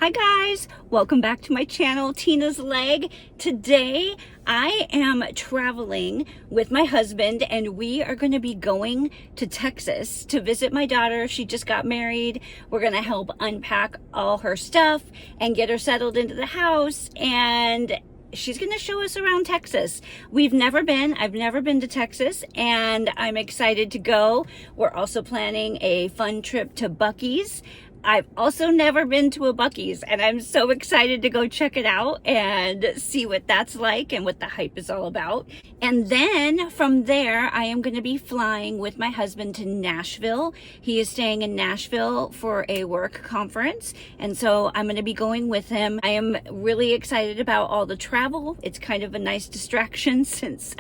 Hi guys, welcome back to my channel, Tina's Leg. Today I am traveling with my husband and we are going to be going to Texas to visit my daughter. She just got married. We're going to help unpack all her stuff and get her settled into the house, and she's going to show us around Texas. I've never been to Texas, and I'm excited to go. We're also planning a fun trip to Buc-ees. I've also never been to a Buc-ees, and I'm so excited to go check it out and see what that's like and what the hype is all about. And then from there, I am going to be flying with my husband to Nashville. He is staying in Nashville for a work conference, and so I'm going to be going with him. I am really excited about all the travel. It's kind of a nice distraction since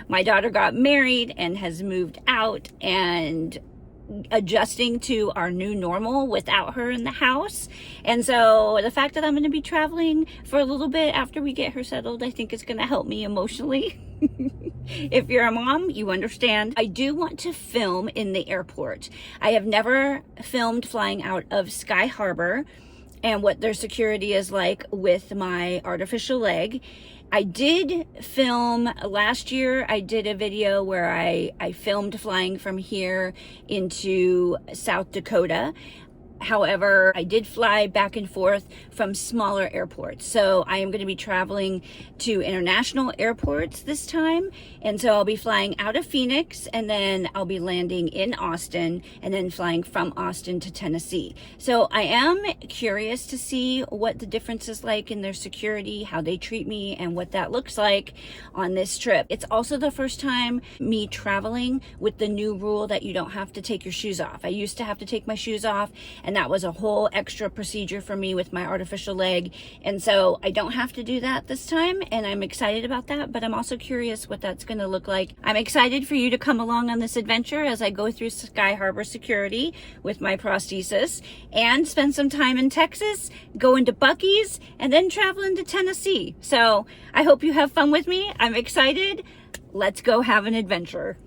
my daughter got married and has moved out, and adjusting to our new normal without her in the house. And so the fact that I'm going to be traveling for a little bit after we get her settled, I think is going to help me emotionally. If you're a mom, you understand. I do want to film in the airport. I have never filmed flying out of Sky Harbor and what their security is like with my artificial leg. I did film last year. I did a video where I filmed flying from here into South Dakota. However, I did fly back and forth from smaller airports. So I am going to be traveling to international airports this time. And so I'll be flying out of Phoenix, and then I'll be landing in Austin, and then flying from Austin to Tennessee. So I am curious to see what the difference is like in their security, how they treat me, and what that looks like on this trip. It's also the first time me traveling with the new rule that you don't have to take your shoes off. I used to have to take my shoes off, and that was a whole extra procedure for me with my artificial leg. And so I don't have to do that this time, and I'm excited about that, but I'm also curious what that's going to look like. I'm excited for you to come along on this adventure as I go through Sky Harbor security with my prosthesis and spend some time in Texas, go into Buc-ees, and then travel into Tennessee. So I hope you have fun with me. I'm excited. Let's go have an adventure.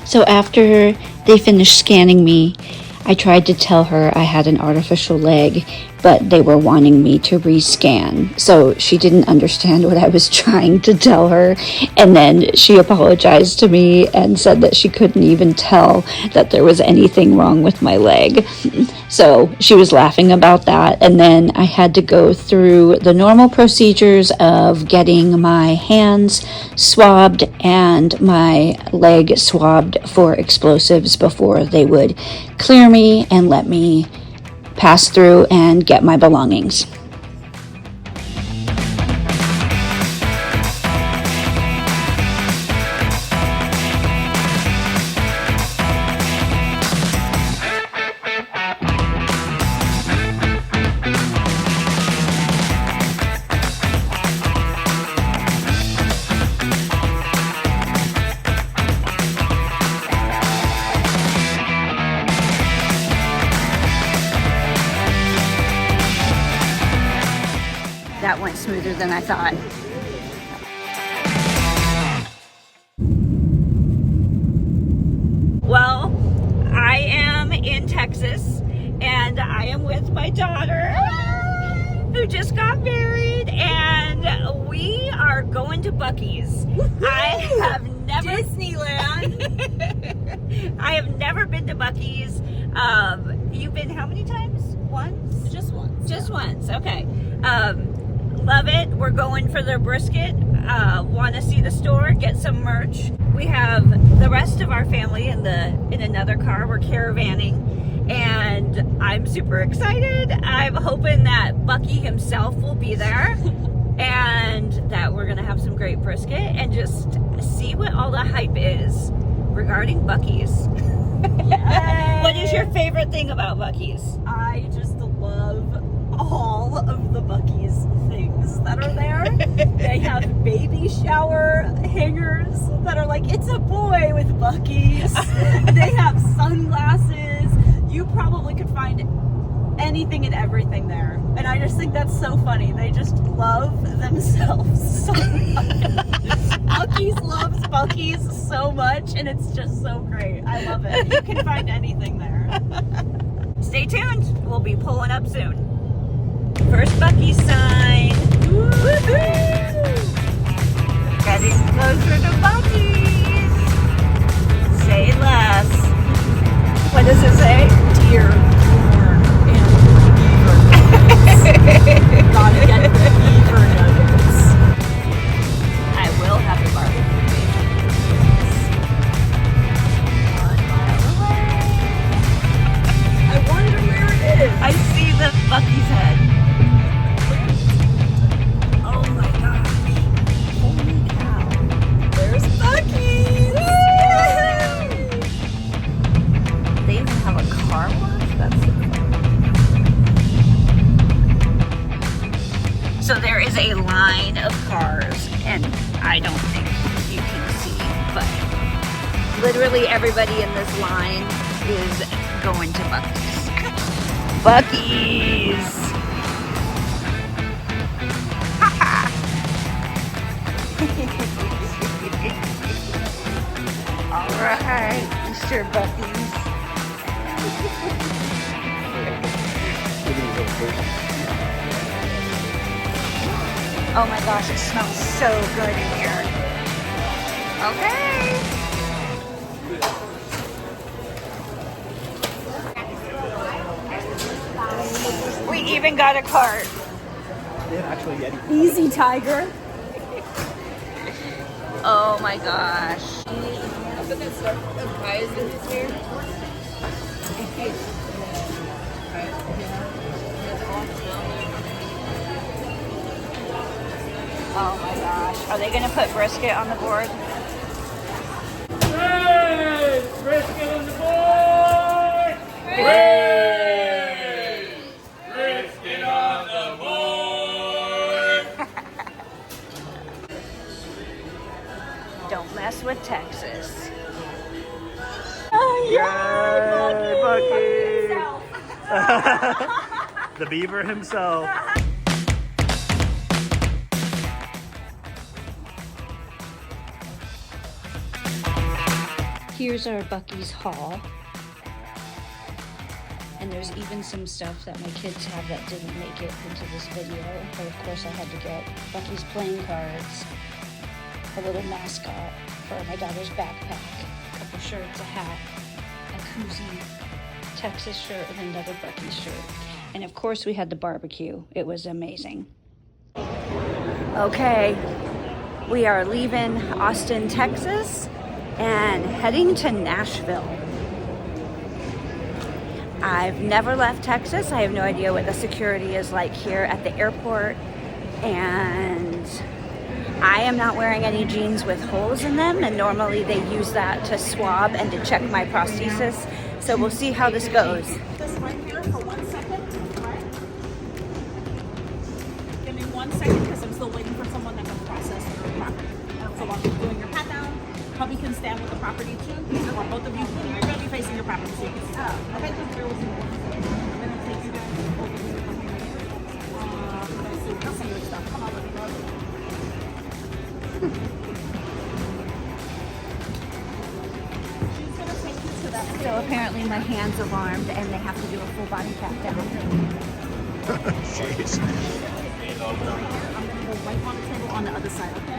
So after they finished scanning me, I tried to tell her I had an artificial leg, but they were wanting me to rescan. So she didn't understand what I was trying to tell her. And then she apologized to me and said that she couldn't even tell that there was anything wrong with my leg. So she was laughing about that. And then I had to go through the normal procedures of getting my hands swabbed and my leg swabbed for explosives before they would clear me and let me pass through and get my belongings. That went smoother than I thought. Well, I am in Texas, and I am with my daughter who just got married, and we are going to Buc-ees. I have never Disneyland. I have never been to Buc-ees. You've been how many times? Once? Just once. Just once. Okay. Love it. We're going for their brisket. Want to see the store, get some merch. We have the rest of our family in another car. We're caravanning, and I'm super excited. I'm hoping that Buc-ee himself will be there, and that we're gonna have some great brisket and just see what all the hype is regarding Buc-ees. What is your favorite thing about Buc-ees? I just love all of the Buc-ees things that are there. They have baby shower hangers that are like, it's a boy with Buc-ees. They have sunglasses. You probably could find anything and everything there. And I just think that's so funny. They just love themselves so much. Buc-ees loves Buc-ees so much, and it's just so great. I love it. You can find anything there. Stay tuned. We'll be pulling up soon. First Buc-ee sign. Woo-hoo! Getting closer to Buc-ees. Say less. What does it say? Deer, corn, and beaver nuggets. Gotta get the beaver nuggets. I will have the barbecue. 1 mile away. I wonder where it is. I see the Buc-ee's head. Oh my gosh. Holy cow. There's Buc-ees. They even have a car wash? That's so there is a line of cars, and I don't think you can see, but literally everybody in this line is going to Buc-ees. Buc-ees! All right, Mr. Buc-ees. Oh my gosh, it smells so good in here. Okay. We even got a cart. Easy, Tiger. Oh my gosh. Oh my gosh. Are they going to put brisket on the board? Hey! Brisket on the board! Hey! Brisket on the board! Don't mess with Texas. Yay, Buc-ee! The beaver himself. Here's our Buc-ee's haul. And there's even some stuff that my kids have that didn't make it into this video. But of course I had to get Buc-ee's playing cards, a little mascot for my daughter's backpack, a couple shirts, a hat, a koozie, Texas shirt, and another Buc-ee's shirt. And of course we had the barbecue. It was amazing. Okay, we are leaving Austin, Texas, and heading to Nashville. I've never left Texas. I have no idea what the security is like here at the airport, and I am not wearing any jeans with holes in them, and normally they use that to swab and to check my prosthesis, so we'll see how this goes. This right here for 1 second, right? Give me 1 second because I'm still waiting for someone that can process your property. So while you're doing your pat down, hubby can stand with the property too. Or both of you, you're going to be facing your property so you can see. Okay, just bear with me 1 second. I'm going to take you guys over to the computer. So you can see your stuff. Come on, let me know. She's going to take you to that. So apparently my hand's alarmed and they have to do a full body pat down. Jeez. I'm going to go right on the table on the other side, okay?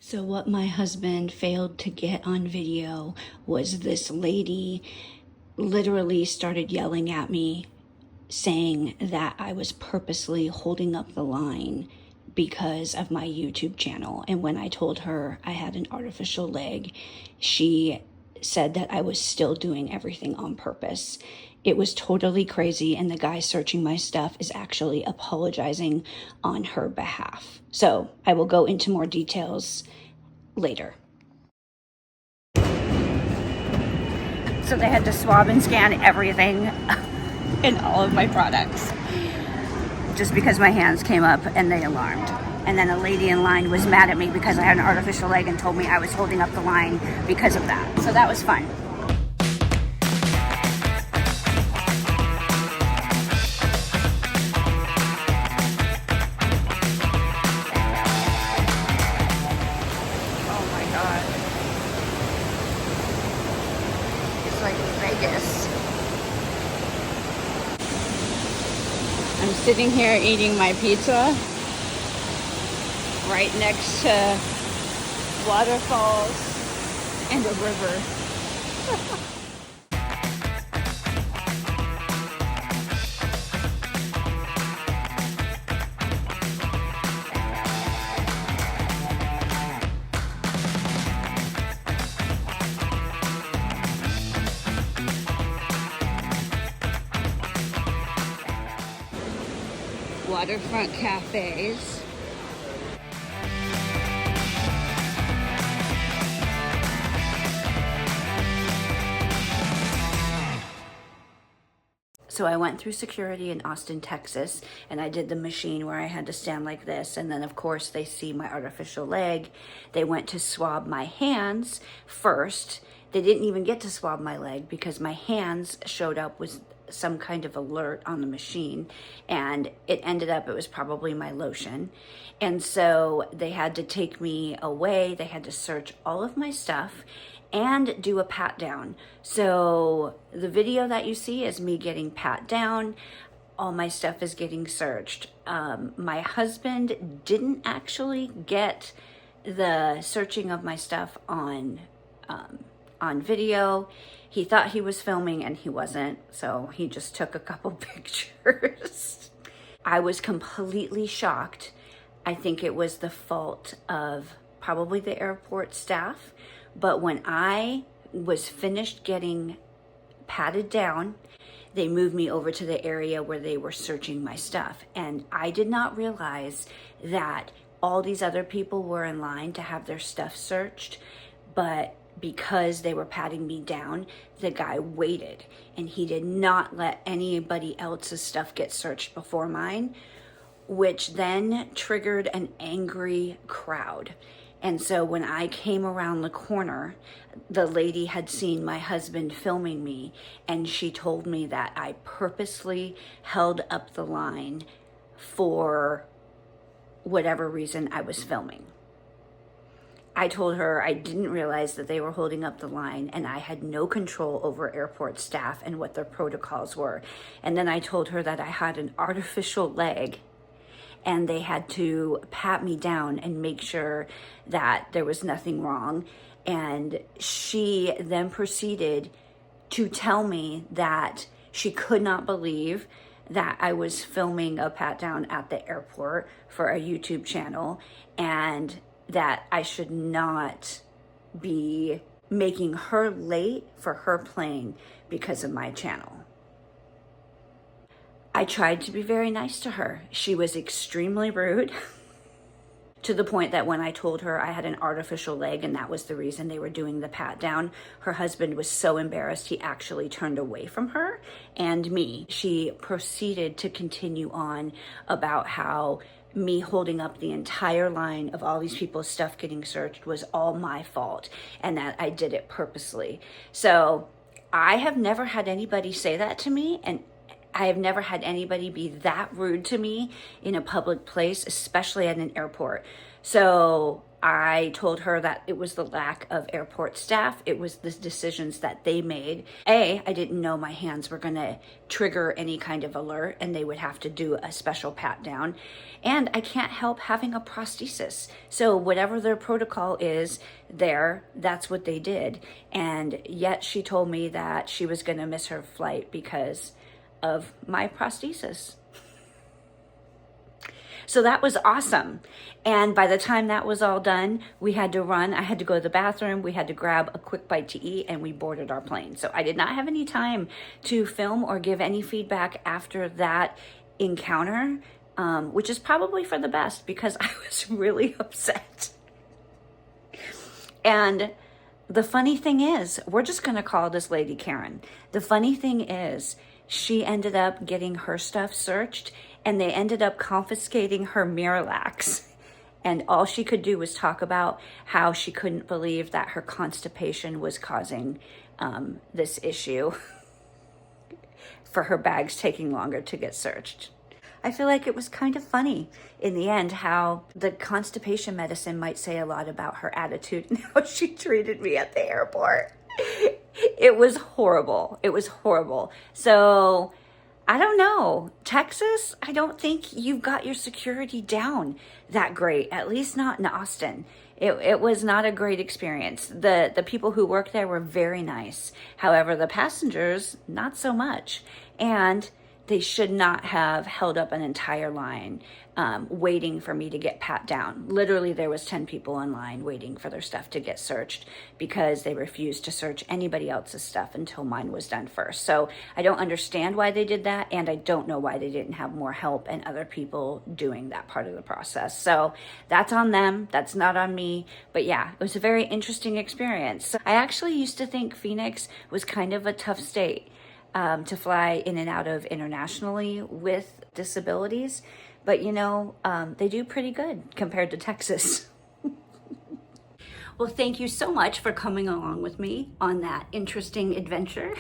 So what my husband failed to get on video was this lady literally started yelling at me, saying that I was purposely holding up the line because of my YouTube channel. And when I told her I had an artificial leg, she said that I was still doing everything on purpose. It was totally crazy, and the guy searching my stuff is actually apologizing on her behalf. So I will go into more details later. So they had to swab and scan everything in all of my products just because my hands came up and they alarmed. And then a lady in line was mad at me because I had an artificial leg and told me I was holding up the line because of that. So that was fun. Oh my God. It's like Vegas. I'm sitting here eating my pizza right next to waterfalls and a river. Waterfront cafes. So I went through security in Austin, Texas, and I did the machine where I had to stand like this. And then of course they see my artificial leg. They went to swab my hands first. They didn't even get to swab my leg because my hands showed up with some kind of alert on the machine, and it ended up, it was probably my lotion. And so they had to take me away. They had to search all of my stuff and do a pat down. So the video that you see is me getting pat down. All my stuff is getting searched. My husband didn't actually get the searching of my stuff on video. He thought he was filming and he wasn't, so he just took a couple pictures. I was completely shocked. I think it was the fault of probably the airport staff, but when I was finished getting patted down, they moved me over to the area where they were searching my stuff. And I did not realize that all these other people were in line to have their stuff searched, but because they were patting me down, the guy waited and he did not let anybody else's stuff get searched before mine, which then triggered an angry crowd. And so when I came around the corner, the lady had seen my husband filming me, and she told me that I purposely held up the line for whatever reason I was filming. I told her I didn't realize that they were holding up the line and I had no control over airport staff and what their protocols were. And then I told her that I had an artificial leg and they had to pat me down and make sure that there was nothing wrong. And she then proceeded to tell me that she could not believe that I was filming a pat down at the airport for a YouTube channel, and that I should not be making her late for her plane because of my channel. I tried to be very nice to her. She was extremely rude to the point that when I told her I had an artificial leg and that was the reason they were doing the pat down, her husband was so embarrassed he actually turned away from her and me. She proceeded to continue on about how me holding up the entire line of all these people's stuff getting searched was all my fault and that I did it purposely. So I have never had anybody say that to me, and I have never had anybody be that rude to me in a public place, especially at an airport. So I told her that it was the lack of airport staff. It was the decisions that they made. I didn't know my hands were gonna trigger any kind of alert and they would have to do a special pat down. And I can't help having a prosthesis. So whatever their protocol is there, that's what they did. And yet she told me that she was gonna miss her flight because of my prosthesis. So that was awesome. And by the time that was all done, we had to run. I had to go to the bathroom. We had to grab a quick bite to eat and we boarded our plane. So I did not have any time to film or give any feedback after that encounter, which is probably for the best because I was really upset. And the funny thing is, we're just gonna call this lady Karen. The funny thing is, she ended up getting her stuff searched and they ended up confiscating her Miralax. And all she could do was talk about how she couldn't believe that her constipation was causing this issue for her bags taking longer to get searched. I feel like it was kind of funny in the end how the constipation medicine might say a lot about her attitude and how she treated me at the airport. It was horrible. It was horrible. So I don't know. Texas, I don't think you've got your security down that great, at least not in Austin. It was not a great experience. The people who worked there were very nice. However, the passengers, not so much. And they should not have held up an entire line waiting for me to get pat down. Literally, there was 10 people in line waiting for their stuff to get searched because they refused to search anybody else's stuff until mine was done first. So I don't understand why they did that, and I don't know why they didn't have more help and other people doing that part of the process. So that's on them. That's not on me. But yeah, it was a very interesting experience. I actually used to think Phoenix was kind of a tough state to fly in and out of internationally with disabilities. But you know, they do pretty good compared to Texas. Well, thank you so much for coming along with me on that interesting adventure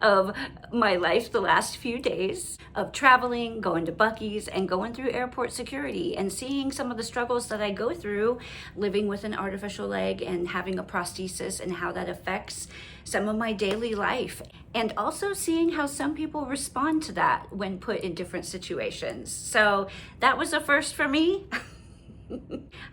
of my life the last few days of traveling, going to Buc-ees, and going through airport security and seeing some of the struggles that I go through living with an artificial leg and having a prosthesis and how that affects some of my daily life. And also seeing how some people respond to that when put in different situations. So that was a first for me.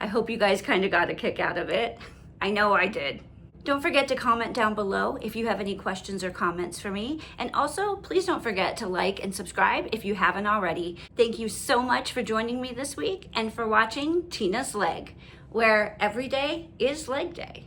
I hope you guys kind of got a kick out of it. I know I did. Don't forget to comment down below if you have any questions or comments for me. And also, please don't forget to like and subscribe if you haven't already. Thank you so much for joining me this week and for watching Tina's Leg, where every day is leg day.